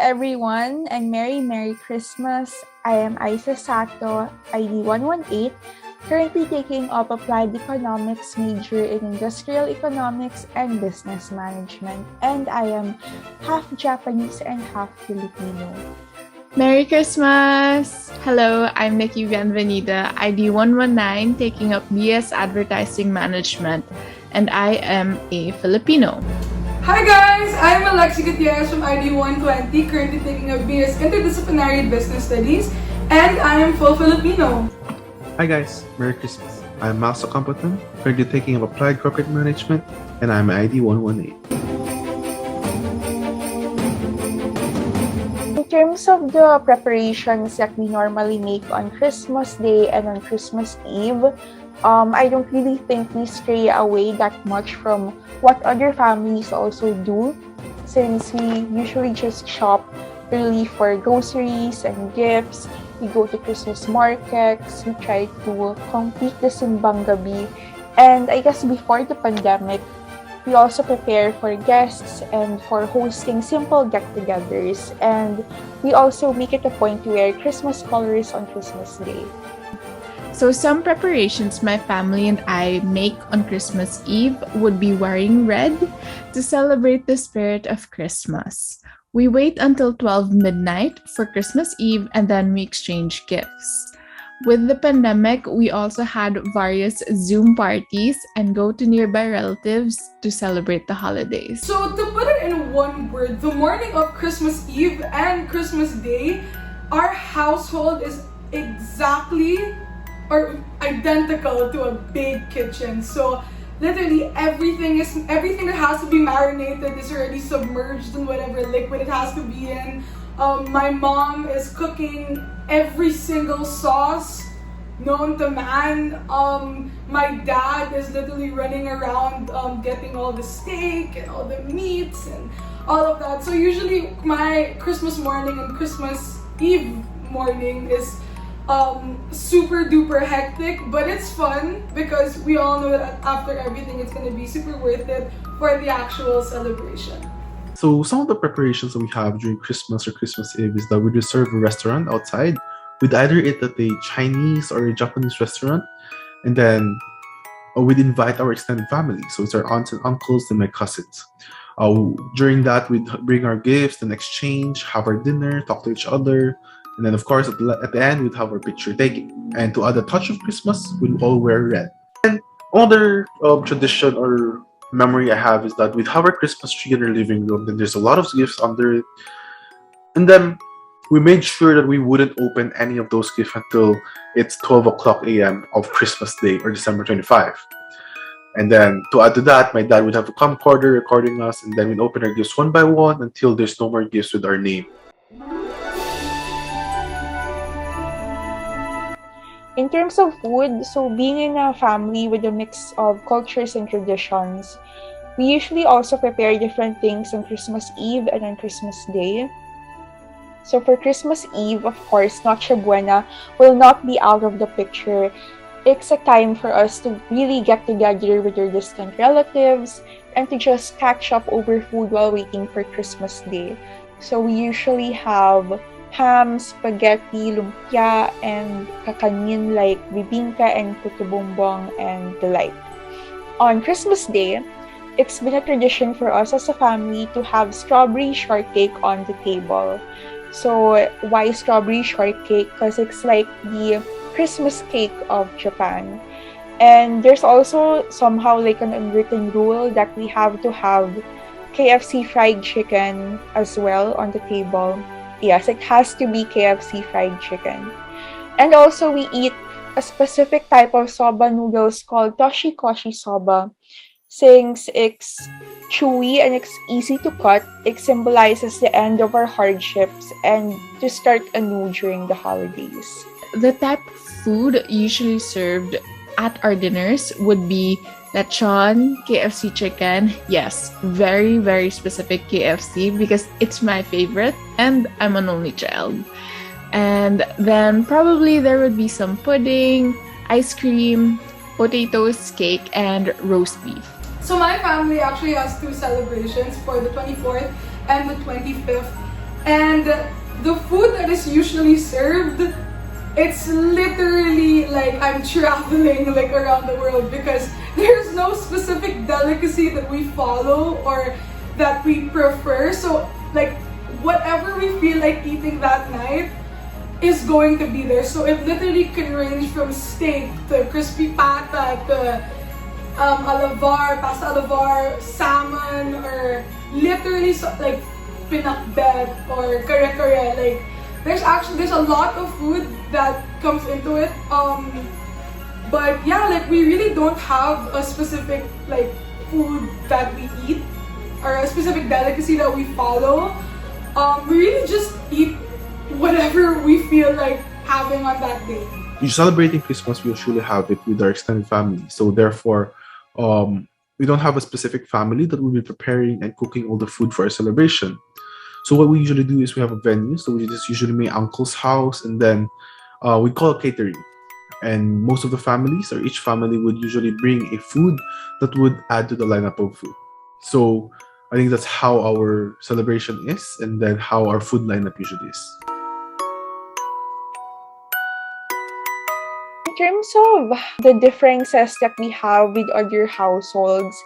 everyone, and Merry Christmas. I am Isa Sato, ID 118, currently taking up Applied Economics major in Industrial Economics and Business Management, and I am half Japanese and half Filipino. Merry Christmas! Hello, I'm Nikki Bienvenida, ID 119, taking up BS Advertising Management, and I am a Filipino. Hi guys! I'm Alexi Gutierrez from ID 120, currently taking up BS Interdisciplinary Business Studies, and I am full Filipino. Hi guys, Merry Christmas. I'm Maso Campotan, currently taking up Applied Corporate Management, and I'm ID 118. In terms of the preparations that we normally make on Christmas Day and on Christmas Eve, I don't really think we stray away that much from what other families also do, since we usually just shop early for groceries and gifts. We go to Christmas markets, we try to complete the simbang gabi, and I guess before the pandemic, we also prepare for guests and for hosting simple get-togethers, and we also make it a point to wear Christmas colors on Christmas Day. So some preparations my family and I make on Christmas Eve would be wearing red to celebrate the spirit of Christmas. We wait until 12 midnight for Christmas Eve and then we exchange gifts. With the pandemic, we also had various Zoom parties and go to nearby relatives to celebrate the holidays. So to put it in one word, the morning of Christmas Eve and Christmas Day, our household is exactly or identical to a big kitchen. So literally everything that has to be marinated is already submerged in whatever liquid it has to be in. My mom is cooking every single sauce known to man. My dad is literally running around getting all the steak and all the meats and all of that. So usually my Christmas morning and Christmas Eve morning is super duper hectic, but it's fun because we all know that after everything it's gonna be super worth it for the actual celebration. So some of the preparations that we have during Christmas or Christmas Eve is that we reserve a restaurant outside. We'd either eat at a Chinese or a Japanese restaurant, and then we'd invite our extended family. So it's our aunts and uncles and my cousins. During that, we'd bring our gifts and exchange, have our dinner, talk to each other. And then, of course, at the end, we'd have our picture taking. And to add a touch of Christmas, we'd all wear red. And another tradition or memory I have is that we'd have our Christmas tree in our living room. Then there's a lot of gifts under it. And then we made sure that we wouldn't open any of those gifts until it's 12 o'clock a.m. of Christmas Day or December 25. And then to add to that, my dad would have a camcorder recording us, and then we'd open our gifts one by one until there's no more gifts with our name. In terms of food, so being in a family with a mix of cultures and traditions, we usually also prepare different things on Christmas Eve and on Christmas Day. So for Christmas Eve, of course, Noche Buena will not be out of the picture. It's a time for us to really get together with your distant relatives and to just catch up over food while waiting for Christmas Day. So we usually have ham, spaghetti, lumpia, and kakanin like bibingka and puto bumbong and the like. On Christmas Day, it's been a tradition for us as a family to have strawberry shortcake on the table. So why strawberry shortcake? Because it's like the Christmas cake of Japan. And there's also somehow like an unwritten rule that we have to have KFC fried chicken as well on the table. Yes, it has to be KFC fried chicken. And also we eat a specific type of soba noodles called toshikoshi soba. Since it's chewy and it's easy to cut, it symbolizes the end of our hardships and to start anew during the holidays. The type of food usually served at our dinners would be lechon, KFC chicken. Yes, very, very specific KFC because it's my favorite and I'm an only child. And then probably there would be some pudding, ice cream, potatoes, cake, and roast beef. So my family actually has two celebrations for the 24th and the 25th. And the food that is usually served, it's literally like I'm traveling like around the world, because there's no specific delicacy that we follow or that we prefer. So like whatever we feel like eating that night is going to be there. So it literally can range from steak to crispy pata to alavar, pasta alavar, salmon, or literally like pinakbet or kare-kare. Like there's a lot of food that comes into it. But yeah, like we really don't have a specific like food that we eat or a specific delicacy that we follow. We really just eat whatever we feel like having on that day. You celebrating Christmas, we usually have it with our extended family. So therefore, we don't have a specific family that will be preparing and cooking all the food for our celebration. So what we usually do is we have a venue. So we just usually my uncle's house, and then we call it catering. And most of the families or each family would usually bring a food that would add to the lineup of food. So I think that's how our celebration is, and then how our food lineup usually is. In terms of the differences that we have with other households,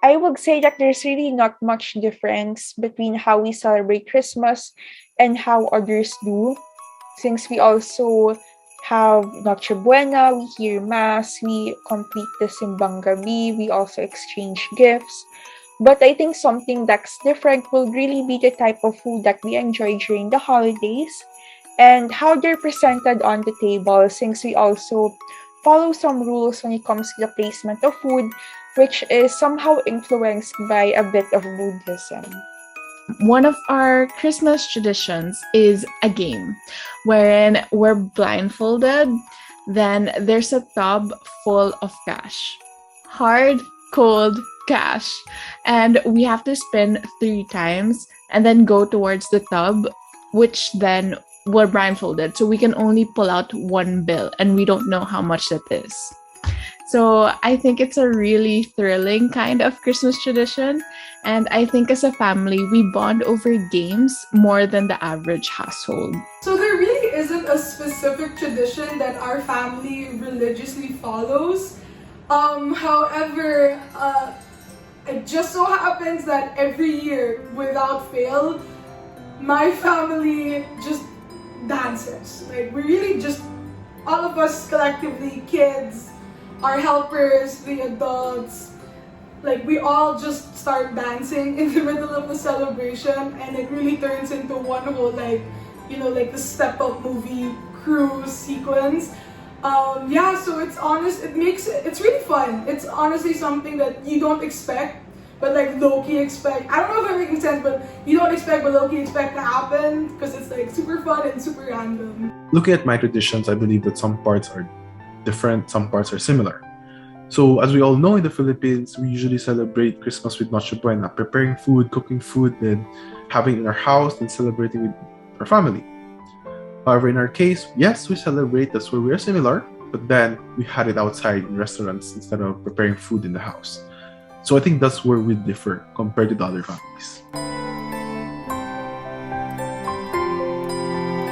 I would say that there's really not much difference between how we celebrate Christmas and how others do. Since we also have Noche Buena, we hear Mass, we complete the Simbang Gabi, we also exchange gifts. But I think something that's different will really be the type of food that we enjoy during the holidays and how they're presented on the table, since we also follow some rules when it comes to the placement of food, which is somehow influenced by a bit of Buddhism. One of our Christmas traditions is a game wherein we're blindfolded, then there's a tub full of cash. Hard, cold cash. And we have to spin 3 times and then go towards the tub, which then we're blindfolded. So we can only pull out 1 bill and we don't know how much that is. So I think it's a really thrilling kind of Christmas tradition. And I think as a family, we bond over games more than the average household. So there really isn't a specific tradition that our family religiously follows. However, it just so happens that every year, without fail, my family just dances. Like we really just, all of us collectively, kids, our helpers, the adults, like we all just start dancing in the middle of the celebration, and it really turns into one whole like, you know, like the Step Up movie cruise sequence. Yeah, so it's really fun. It's honestly something that you don't expect, but like low-key expect. I don't know if I'm making sense, but you don't expect, but low-key expect to happen, because it's like super fun and super random. Looking at my traditions, I believe that some parts are different, some parts are similar. So as we all know, in the Philippines, we usually celebrate Christmas with Noche Buena, preparing food, cooking food, and having it in our house and celebrating with our family. However, in our case, yes, we celebrate, that's where we are similar, but then we had it outside in restaurants instead of preparing food in the house. So I think that's where we differ compared to the other families.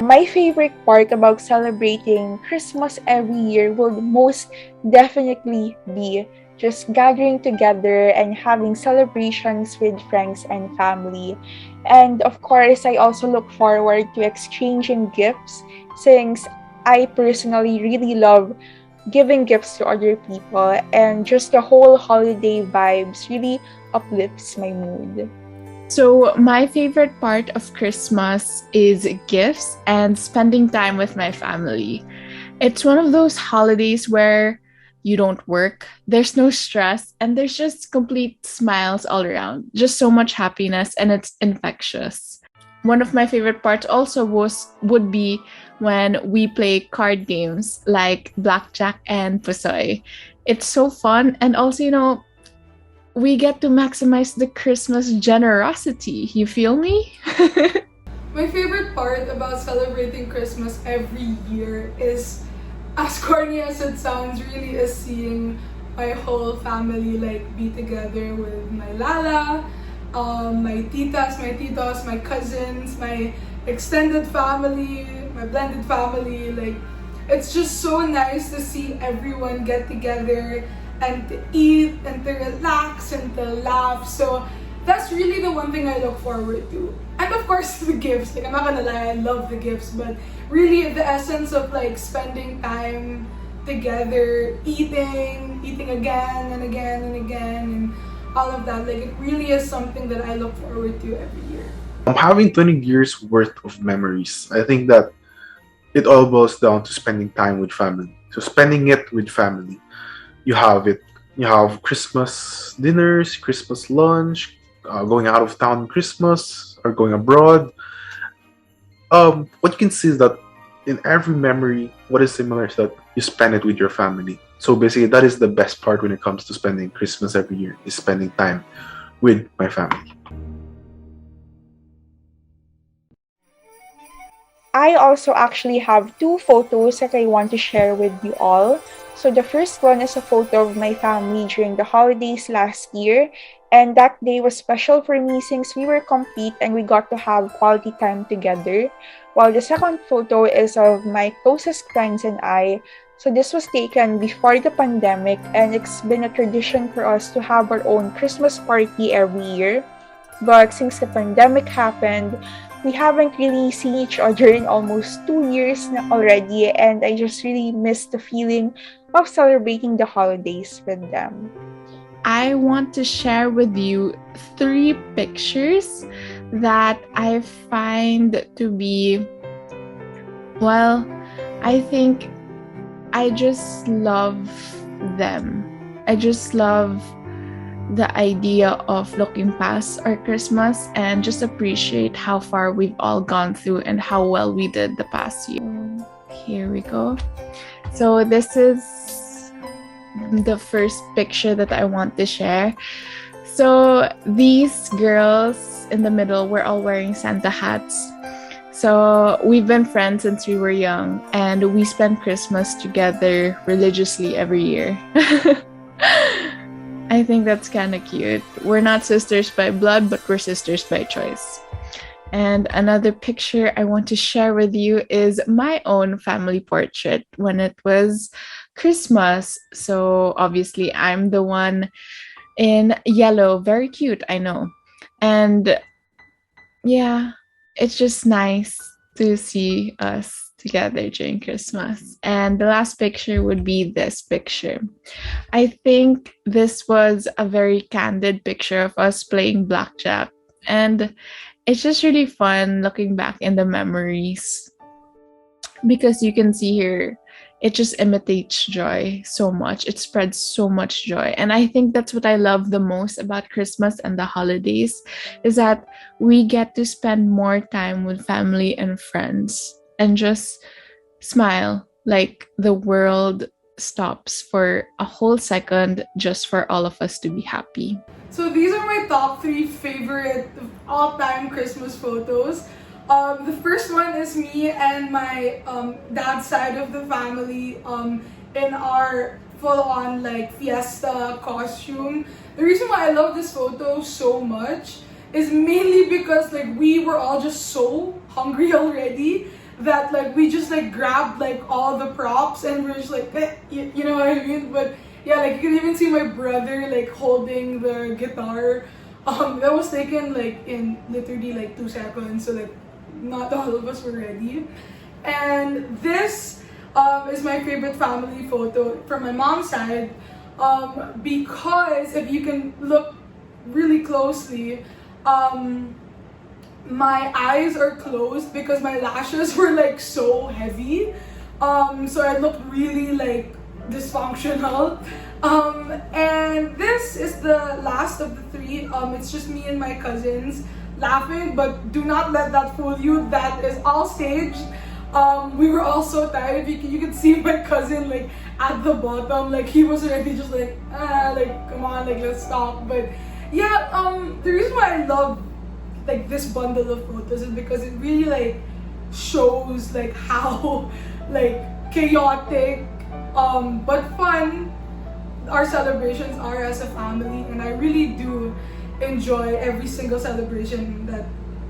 My favorite part about celebrating Christmas every year will most definitely be just gathering together and having celebrations with friends and family. And of course, I also look forward to exchanging gifts, since I personally really love giving gifts to other people, and just the whole holiday vibes really uplifts my mood. So my favorite part of Christmas is gifts and spending time with my family. It's one of those holidays where you don't work, there's no stress, and there's just complete smiles all around. Just so much happiness, and it's infectious. One of my favorite parts also would be when we play card games like blackjack and pusoy. It's so fun, and also, you know, we get to maximize the Christmas generosity. You feel me? My favorite part about celebrating Christmas every year is, as corny as it sounds, really is seeing my whole family like be together with my lala, my titas, my titos, my cousins, my extended family, my blended family. Like, it's just so nice to see everyone get together and to eat and to relax and to laugh. So that's really the one thing I look forward to. And of course, the gifts. Like, I'm not gonna lie, I love the gifts, but really the essence of like spending time together, eating again and again and again, and all of that. Like, it really is something that I look forward to every year. Having 20 years worth of memories, I think that it all boils down to spending time with family. So spending it with family, you have it. You have Christmas dinners, Christmas lunch, going out of town Christmas or going abroad. What you can see is that in every memory, what is similar is that you spend it with your family. So basically, that is the best part when it comes to spending Christmas every year, is spending time with my family. I also actually have two photos that I want to share with you all. So the first one is a photo of my family during the holidays last year. And that day was special for me since we were complete and we got to have quality time together. While the second photo is of my closest friends and I. So this was taken before the pandemic, and it's been a tradition for us to have our own Christmas party every year. But since the pandemic happened, we haven't really seen each other in almost 2 years already, and I just really miss the feeling of celebrating the holidays with them. I want to share with you 3 pictures that I find to be, well, I think I just love them. I just love the idea of looking past our Christmas and just appreciate how far we've all gone through and how well we did the past year. Here we go. So this is the first picture that I want to share. So these girls in the middle were all wearing Santa hats. So we've been friends since we were young, and we spend Christmas together religiously every year. I think that's kind of cute. We're not sisters by blood, but we're sisters by choice. And another picture I want to share with you is my own family portrait when it was Christmas. So obviously I'm the one in yellow. Very cute, I know. And yeah, it's just nice to see us together during Christmas. And the last picture would be this picture. I think this was a very candid picture of us playing blackjack. And it's just really fun looking back in the memories, because you can see here, it just imitates joy so much. It spreads so much joy. And I think that's what I love the most about Christmas and the holidays, is that we get to spend more time with family and friends and just smile like the world stops for a whole second just for all of us to be happy. So these are my top 3 favorite all-time Christmas photos. The first one is me and my dad's side of the family in our full-on like fiesta costume. The reason why I love this photo so much is mainly because like we were all just so hungry already that like we just like grabbed like all the props and we're just like you know what I mean. But yeah, like you can even see my brother like holding the guitar. That was taken like in literally like 2 seconds, so like not all of us were ready. And this is my favorite family photo from my mom's side, because if you can look really closely, my eyes are closed because my lashes were like so heavy, so I looked really like dysfunctional. And this is the last of the 3. It's just me and my cousins laughing, but do not let that fool you. That is all staged. We were all so tired. You could see my cousin like at the bottom, like he was already just like come on, like let's stop. But yeah, the reason why I love like this bundle of photos is because it really like shows like how like chaotic but fun our celebrations are as a family, and I really do enjoy every single celebration that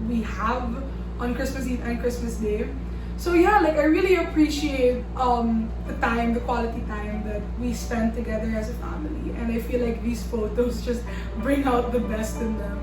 we have on Christmas Eve and Christmas Day. So yeah, like I really appreciate the time, the quality time that we spend together as a family, and I feel like these photos just bring out the best in them.